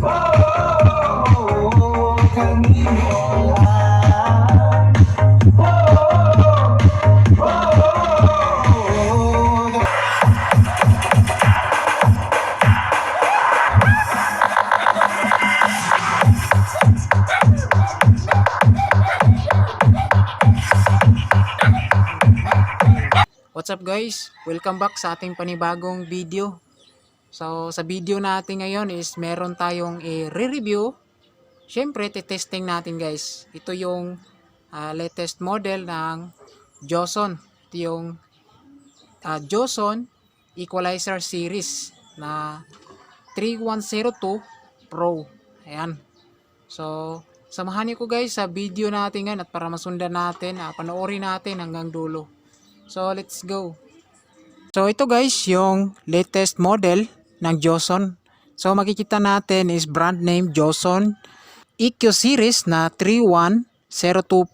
What's up guys? Welcome back sa ating panibagong video. So sa video natin ngayon is meron tayong i-review. Syempre testing natin guys. Ito yung latest model ng Joson. Ito yung Joson Equalizer Series na 3102 Pro. Ayan. So samahan niyo ko guys sa video natin ngayon at para masundan natin, panoorin natin hanggang dulo. So let's go. So ito guys yung latest model ng Joson. So makikita natin is brand name Joson EQ series na 3102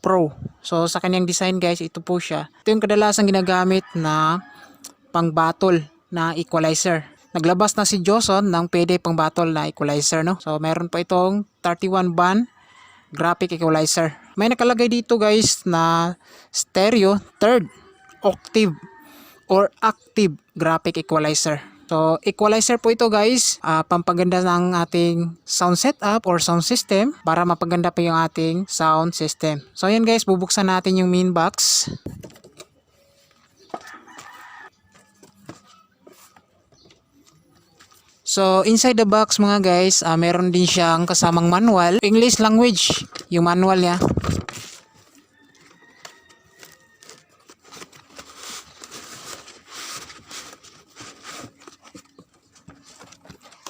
Pro. So sa kanyang design guys, ito po siya. Ito yung kadalasan ginagamit na pang battle na equalizer. Naglabas na si Joson ng pwede pang battle na equalizer, no? So meron pa itong 31 band graphic equalizer. May nakalagay dito guys na stereo third octave or active graphic equalizer. So equalizer po ito guys, pampaganda ng ating sound setup or sound system para mapaganda pa yung ating sound system. So ayan guys, bubuksan natin yung main box. So inside the box mga guys, meron din siyang kasamang manual, English language yung manual niya.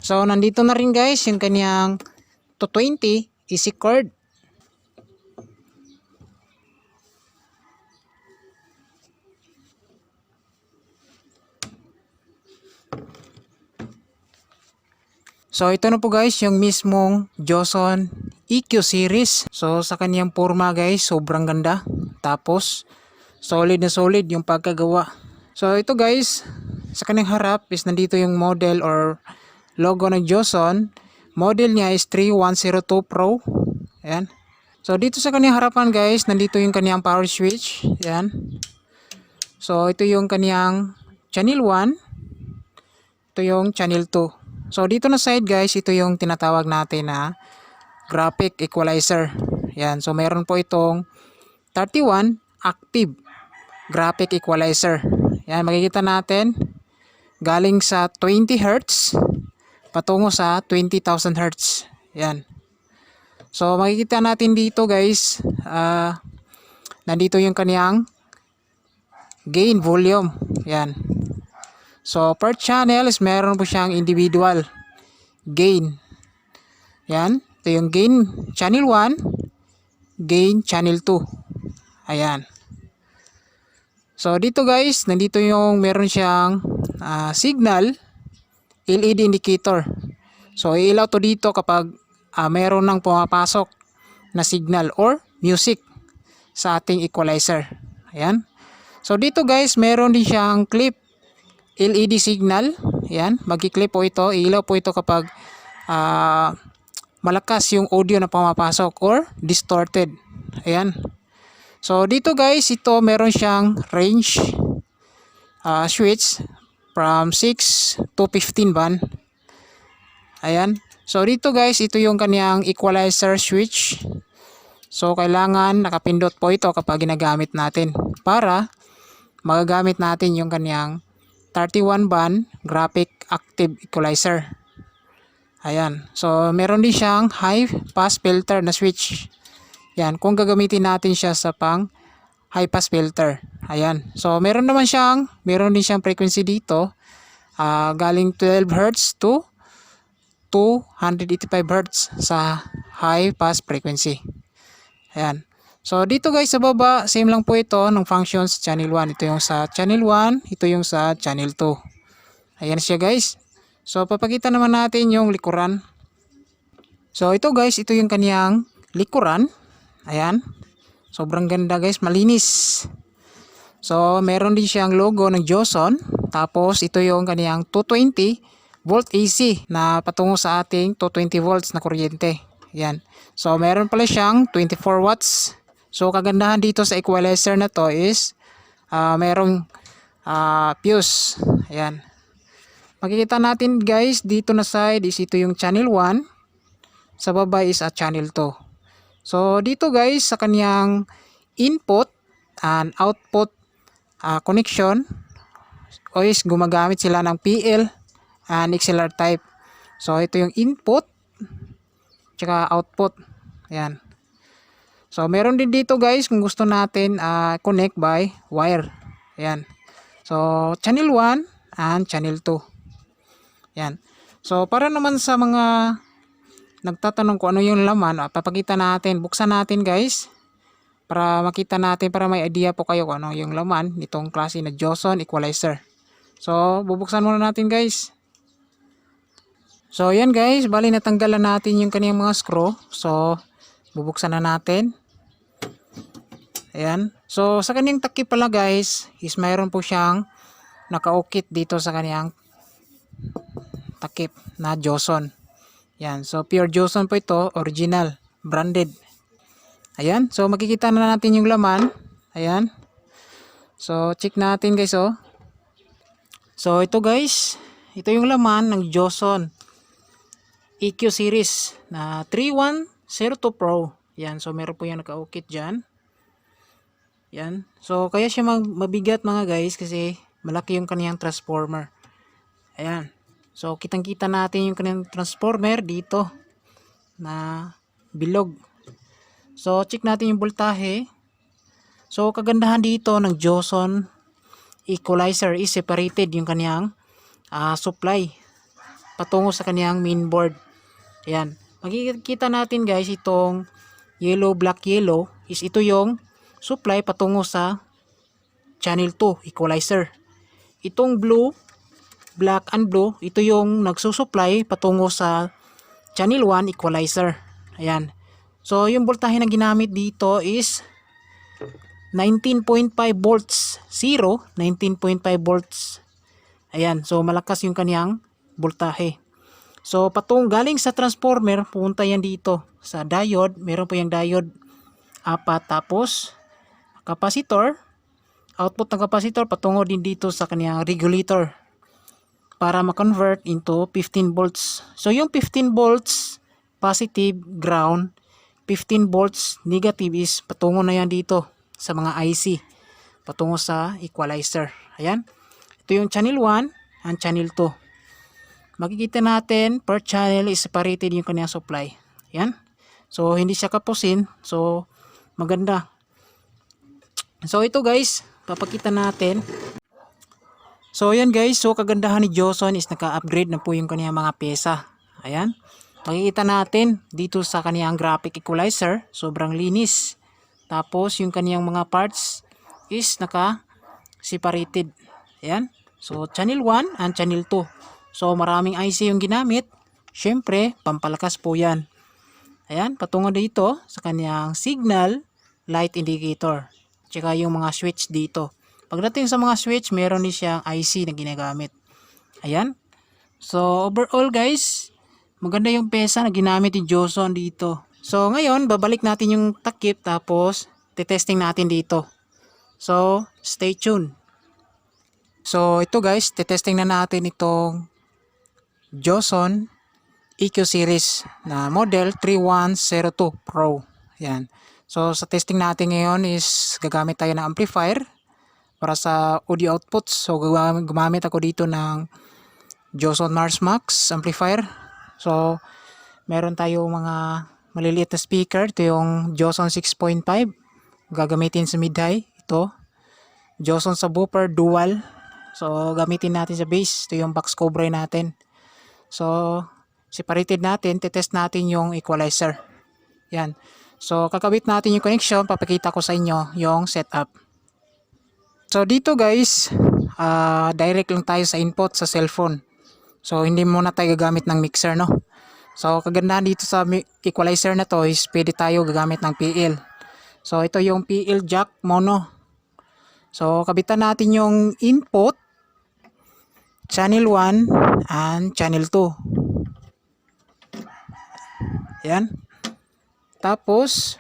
So nandito na rin guys yung kanyang 220 easy cord. So ito na po guys yung mismong Joson EQ series. So sa kanyang forma guys, sobrang ganda. Tapos solid na solid yung pagkagawa. So ito guys, sa kanyang harap is nandito yung model or logo ng Joson. Model niya is 3102 Pro. Ayan. So dito sa kanyang harapan guys, nandito yung kanyang power switch. Ayan. So ito yung kanyang channel 1. Ito yung channel 2. So dito na side guys, ito yung tinatawag natin na graphic equalizer. Ayan. So meron po itong 31 active graphic equalizer. Ayan, makikita natin galing sa 20 Hz patungo sa 20,000 Hz. Yan. So makikita natin dito guys, nandito yung kaniyang gain volume. Yan. So per channel is meron po siyang individual gain. Yan. Ito yung gain channel 1, gain channel 2. Ayan. So dito guys, nandito yung meron siyang signal LED indicator. So ilaw to dito kapag mayroon nang pumapasok na signal or music sa ating equalizer. Ayan. So dito guys, meron din siyang clip LED signal. Ayan, magi-clip po ito. Ilaw po ito kapag malakas yung audio na pumapasok or distorted. Ayan. So dito guys, ito meron siyang range switch from 6 to 15 band. Ayan. So dito guys, ito yung kaniyang equalizer switch. So kailangan nakapindot po ito kapag ginagamit natin para magagamit natin yung kaniyang 31 band graphic active equalizer. Ayan. So meron din siyang high pass filter na switch. Yan, kung gagamitin natin siya sa pang high pass filter. Ayan. So meron din siyang frequency dito. Galing 12 Hz to 285 Hz sa high pass frequency. Ayan. So dito guys sa baba, same lang po ito ng functions sa channel 1. Ito yung sa channel 1, ito yung sa channel 2. Ayan siya guys. So papakita naman natin yung likuran. So ito guys, ito yung kaniyang likuran. Ayan. Sobrang ganda guys, malinis. So meron din siyang logo ng Joson. Tapos ito yung kaniyang 220 volt AC na patungo sa ating 220 volts na kuryente. Yan. So meron pala siyang 24 watts. So kagandahan dito sa equalizer na to is merong fuse. Ayan. Makikita natin guys dito na side is ito yung channel 1. Sa baba is channel 2. So dito guys sa kanyang input and output connection o is gumagamit sila ng PL and XLR type. So ito yung input tsaka output. Ayan. So meron din dito guys kung gusto natin connect by wire. Ayan. So channel 1 and channel 2. Ayan. So para naman sa mga nagtatanong kung ano yung laman, papakita natin, buksan natin guys para makita natin, para may idea po kayo kung ano yung laman nitong klase na Joson equalizer. So bubuksan muna natin guys. So yan guys, bali natanggalan natin yung kaniyang mga screw. So bubuksan na natin. Ayan. So sa kaniyang takip pala guys is mayroon po siyang nakaukit dito sa kaniyang takip na Joson. Yan. So pure Joson po ito, original, branded. Ayan. So makikita na natin yung laman. Ayan. So check natin guys oh. So ito guys, ito yung laman ng Joson EQ series na 3102 Pro. Yan. So meron po yung nakaukit dyan. Yan. So kaya siya mabigat mga guys kasi malaki yung kaniyang transformer. Ayan. So kitang-kita natin yung kaniyang transformer dito na bilog. So check natin yung voltahe. So kagandahan dito ng Joson equalizer is separated yung kaniyang supply patungo sa kaniyang mainboard. Ayan. Makikita natin guys itong yellow, black, yellow is ito yung supply patungo sa channel 2 equalizer. Itong blue, black and blue, ito yung nagsusupply patungo sa channel 1 equalizer. Ayan. So yung voltahe na ginamit dito is 19.5 volts 0, 19.5 volts. Ayan. So malakas yung kaniyang voltahe. So galing sa transformer, pupunta yan dito sa diode. Meron po yung diode 4, tapos capacitor, output ng capacitor patungo din dito sa kaniyang regulator para ma-convert into 15 volts. So yung 15 volts positive ground, 15 volts negative is patungo na yan dito sa mga IC patungo sa equalizer. Ayan. Ito yung channel 1 and channel 2. Makikita natin per channel is separated yung kaniyang supply. Ayan. So hindi siya kapusin. So maganda. So ito guys, papakita natin. So ayan guys, so kagandahan ni Joson is naka-upgrade na po yung kaniyang mga pyesa. Ayan. Makikita natin dito sa kaniyang graphic equalizer, sobrang linis. Tapos yung kaniyang mga parts is naka-separated. Ayan. So channel 1 and channel 2. So maraming IC yung ginamit. Syempre, pampalakas po yan. Ayan, patungo dito sa kaniyang signal light indicator. Tsaka yung mga switch dito. Pagdating sa mga switch, meron din siyang IC na ginagamit. Ayan. So overall guys, maganda yung pesa na ginamit ni Joson dito. So ngayon, babalik natin yung takip tapos titesting natin dito. So stay tuned. So ito guys, titesting na natin itong Joson EQ series na model 3102 Pro. Yan. So sa testing natin ngayon is gagamit tayo ng amplifier para sa audio outputs. So gumamit ako dito ng Joson Mars Max amplifier. So meron tayo mga maliliit na speaker. Ito yung Joson 6.5. Gagamitin sa mid-high. Ito. Joson subwoofer dual. So gamitin natin sa bass. Ito yung box cover natin. So separated natin. Titest natin yung equalizer. Yan. So kakabit natin yung connection. Papakita ko sa inyo yung setup. So dito guys, direct lang tayo sa input sa cellphone. So hindi muna tayo gagamit ng mixer, no. So kagandahan dito sa equalizer na to is pwede tayo gagamit ng PL. So ito yung PL jack mono. So kabitan natin yung input channel 1 and channel 2. Yan. Tapos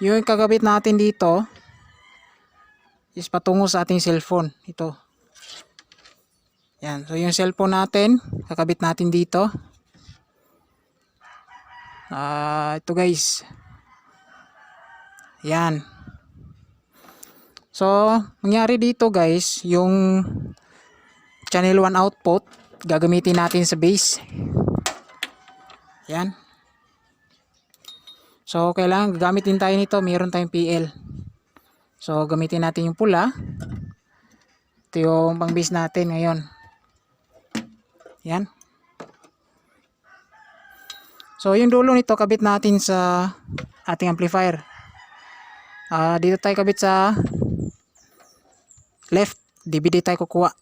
yung kakabit natin dito is patungo sa ating cellphone. Ito. Yan. So yung cellphone natin, kakabit natin dito. Ito guys. Yan. So, mangyari dito guys, yung channel 1 output, gagamitin natin sa base. Yan. So, kailangan gagamit din tayo nito. Mayroon tayong PL. So, gamitin natin yung pula. Ito yung pang base natin ngayon. Yan. So, yung dulo nito, kabit natin sa ating amplifier. Dito tayo kabit sa left. DVD tayo kukuha.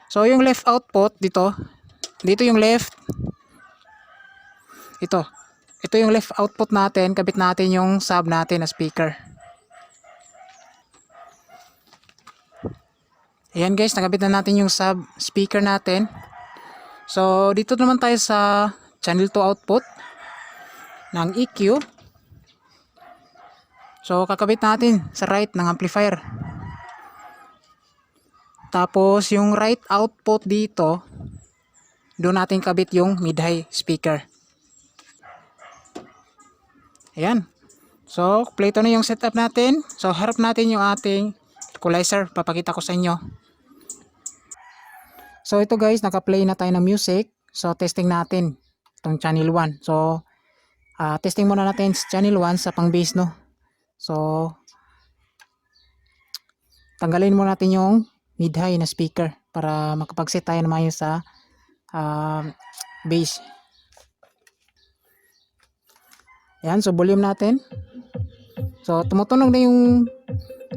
So, yung left output dito. Dito yung left. Ito yung left output natin. Kabit natin yung sub natin na speaker. Ayan guys, nakabit na natin yung sub speaker natin. So, dito naman tayo sa channel 2 output ng EQ. So, kakabit natin sa right ng amplifier. Tapos, yung right output dito, doon natin kabit yung mid-high speaker. Ayan. So, kompleto na yung setup natin. So, harap natin yung ating equalizer. Papakita ko sa inyo. So, ito guys, naka-play na tayo ng music. So, testing natin itong channel 1. So, testing muna natin sa channel 1 sa pang-bass, no? So, tanggalin muna natin yung mid-high na speaker para makapag-set tayo naman yun sa bass. Yan, so volume natin. So, tumutunog na yung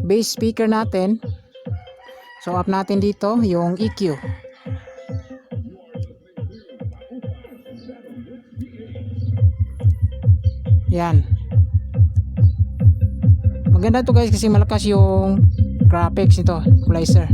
bass speaker natin. So, up natin dito yung EQ. Yan. Maganda to guys kasi malakas yung graphics nito, equalizer.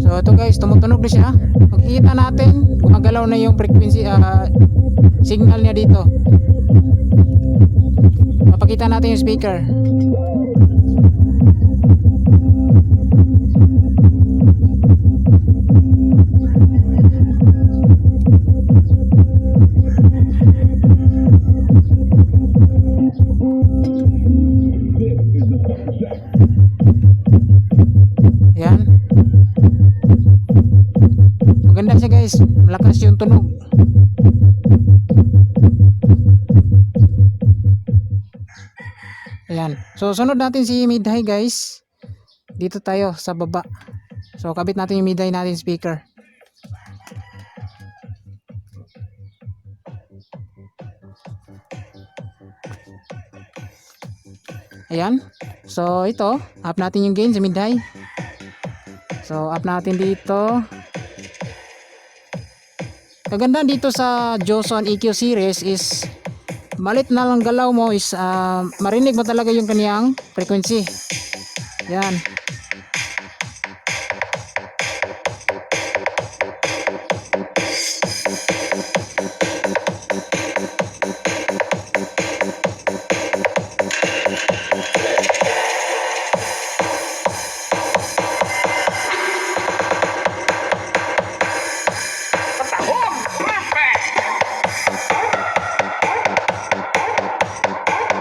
So ito guys, tumutunog na siya. Makikita natin, gumagalaw na yung frequency signal niya dito. Mapakita natin yung speaker. Yan. Maganda siya guys, malakas yung tunog. Ayan. So sunod natin si mid-high guys. Dito tayo sa baba. So kabit natin yung mid-high natin speaker. Ayan. So ito, up natin yung gain sa mid-high. So up natin dito. Kaganda dito sa Joson EQ series is malit na lang galaw mo is marinig mo talaga yung kaniyang frequency. Yan.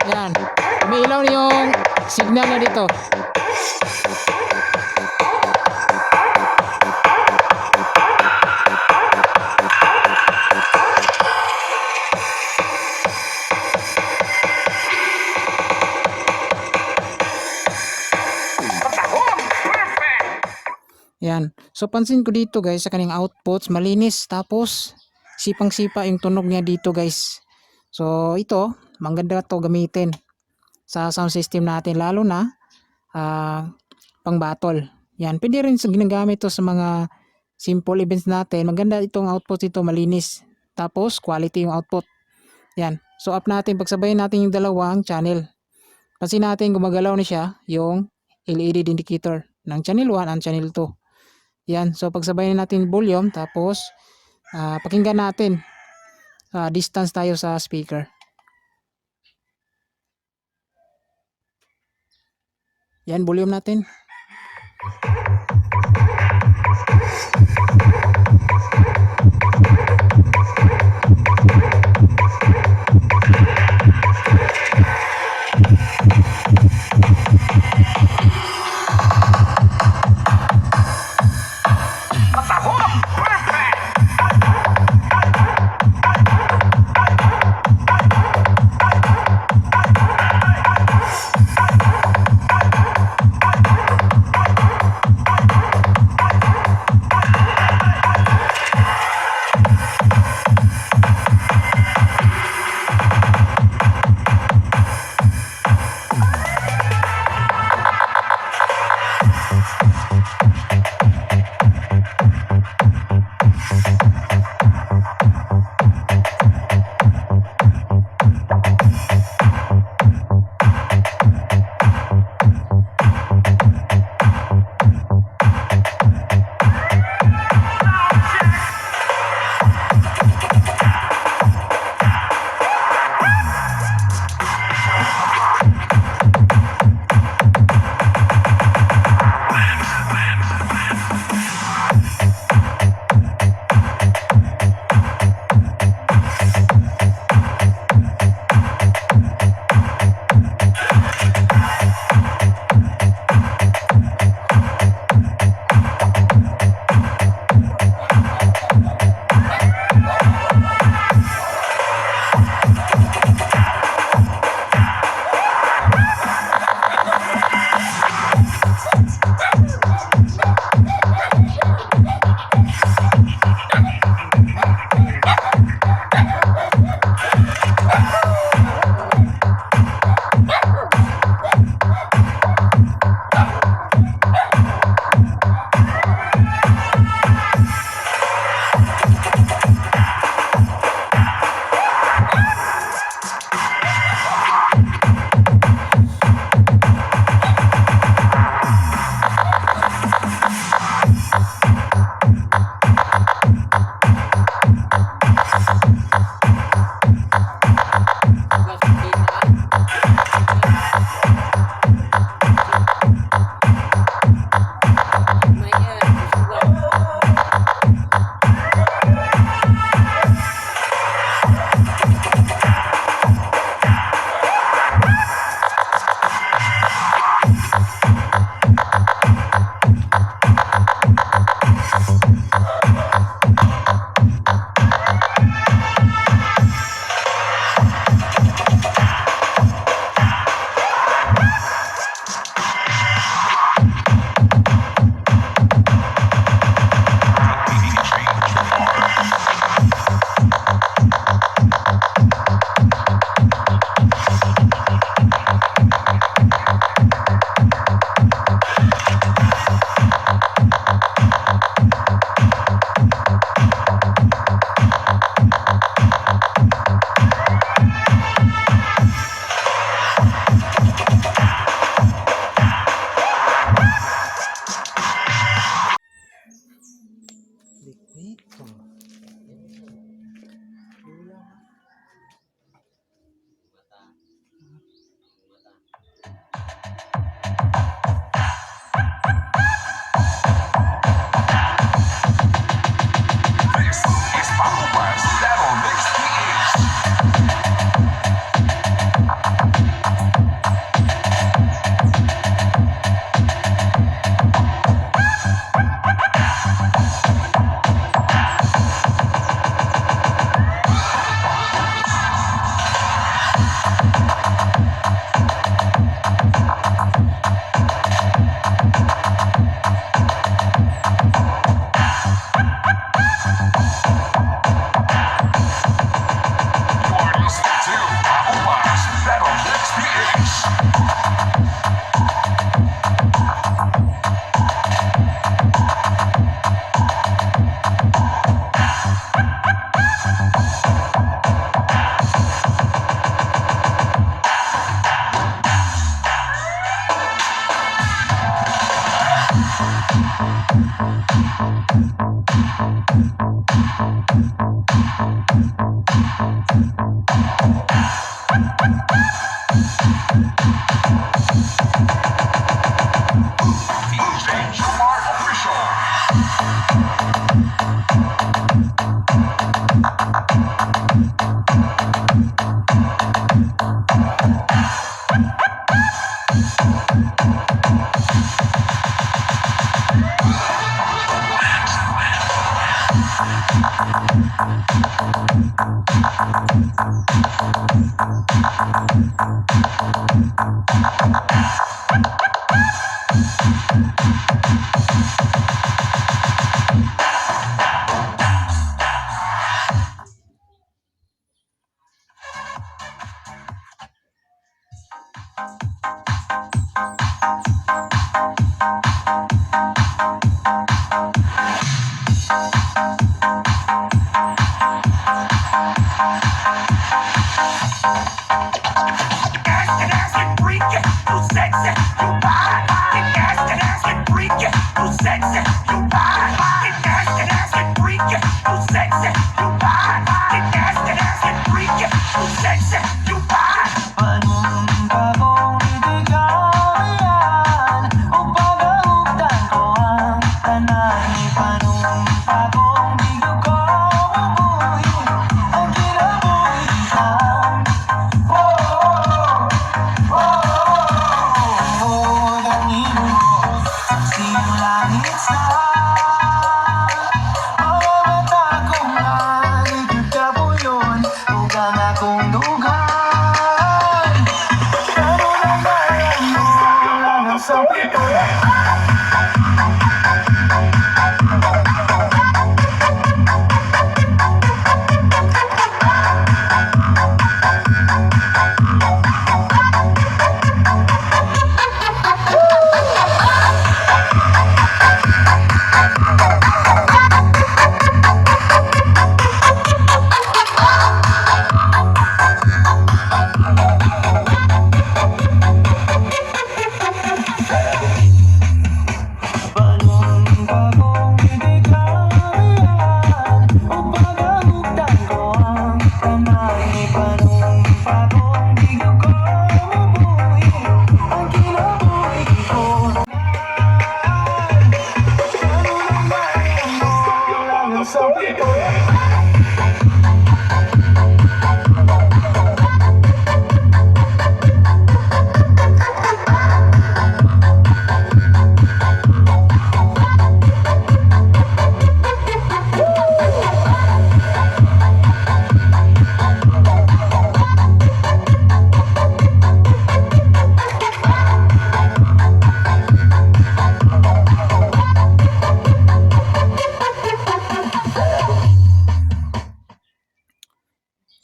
Yan. Umiilaw na yung signal na dito. So pansin ko dito guys sa kanyang outputs malinis, tapos sipang-sipa yung tunog niya dito guys. So ito, maganda to gamitin sa sound system natin, lalo na pang battle. Yan, pwede rin sa ginagamit to sa mga simple events natin. Maganda itong output ito, malinis. Tapos quality yung output. Yan. So up natin, pagsabayin natin yung dalawang channel. Pansin natin gumagalaw na siya yung LED indicator ng channel 1 and channel 2. Yan. So pagsabayin natin yung volume, tapos pakinggan natin. Distance tayo sa speaker. Yan, volume natin.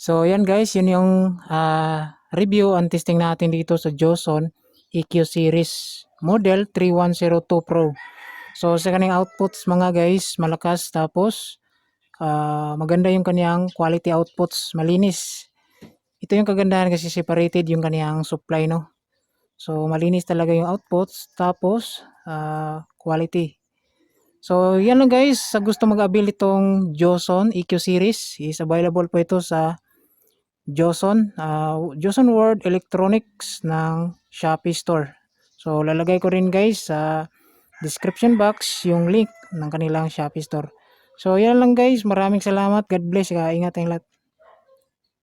So, yan guys, yun yung review and testing natin dito sa Joson EQ Series Model 3102 Pro. So, sa kanyang outputs mga guys, malakas, tapos maganda yung kanyang quality outputs, malinis. Ito yung kagandahan kasi separated yung kanyang supply, no? So, malinis talaga yung outputs, tapos quality. So, yan lang guys, sa gusto mag-avail itong Joson EQ Series, is available po ito sa Joson World Electronics ng Shopee Store. So, lalagay ko rin guys sa description box yung link ng kanilang Shopee Store. So, yan lang guys. Maraming salamat. God bless. Ingat tayong lahat.